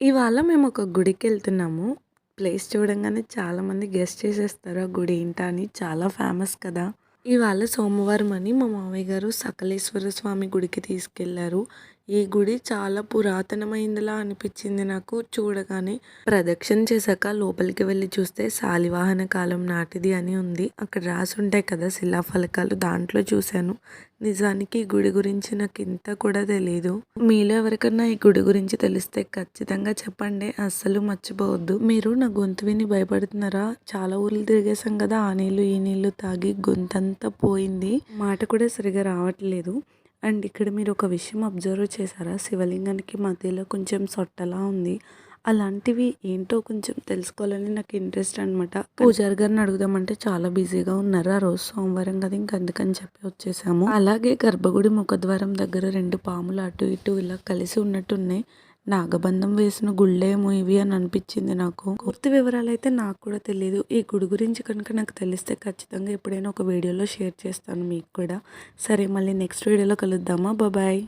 ఇవాళ మేము ఒక గుడికెళ్తున్నాము. ప్లేస్ చూడంగానే చాలామంది గెస్ చేసేస్తారు ఆ గుడి ఏంటా అని. చాలా ఫేమస్ కదా! ఇవాళ సోమవారం అని మా మామయ్య గారు సకలేశ్వర స్వామి గుడికి తీసుకెళ్లారు. ఈ గుడి చాలా పురాతనమైందిలా అనిపించింది నాకు చూడగానే. ప్రదక్షిణ చేశాక లోపలికి వెళ్ళి చూస్తే శాలివాహన కాలం నాటిది అని ఉంది. అక్కడ రాసి ఉంటాయి కదా శిలాఫలకాలు, దాంట్లో చూశాను. నిజానికి ఈ గుడి గురించి నాకు ఇంత కూడా తెలీదు. మీలో ఎవరికన్నా ఈ గుడి గురించి తెలిస్తే ఖచ్చితంగా చెప్పండి. అస్సలు మర్చిపోవద్దు. మీరు నా గొంతు విని భయపడుతున్నారా? చాలా ఊర్లు తిరిగేసాం కదా, ఆ నీళ్ళు ఈ నీళ్ళు తాగి గొంతంతా పోయింది. మాట కూడా సరిగా రావట్లేదు. అండ్ ఇక్కడ మీరు ఒక విషయం అబ్జర్వ్ చేశారా? శివలింగానికి మధ్యలో కొంచెం సొట్టలా ఉంది. అలాంటివి ఏంటో కొంచెం తెలుసుకోవాలని నాకు ఇంట్రెస్ట్ అనమాట. పూజారి గారిని అడుగుదామంటే చాలా బిజీగా ఉన్నారు. ఆ రోజు సోమవారం కదా, ఇంక అందుకని చెప్పి వచ్చేసాము. అలాగే గర్భగుడి ముఖద్వారం దగ్గర 2 పాములు అటు ఇటు ఇలా కలిసి ఉన్నట్టున్నాయి. నాగబంధం వేసిన గుళ్ళేమో ఇవి అని అనిపించింది నాకు. పూర్తి వివరాలు అయితే నాకు కూడా తెలియదు. ఈ గుడి గురించి కనుక నాకు తెలిస్తే ఖచ్చితంగా ఎప్పుడైనా ఒక వీడియోలో షేర్ చేస్తాను మీకు కూడా. సరే, మళ్ళీ నెక్స్ట్ వీడియోలో కలుద్దామా? బాయ్.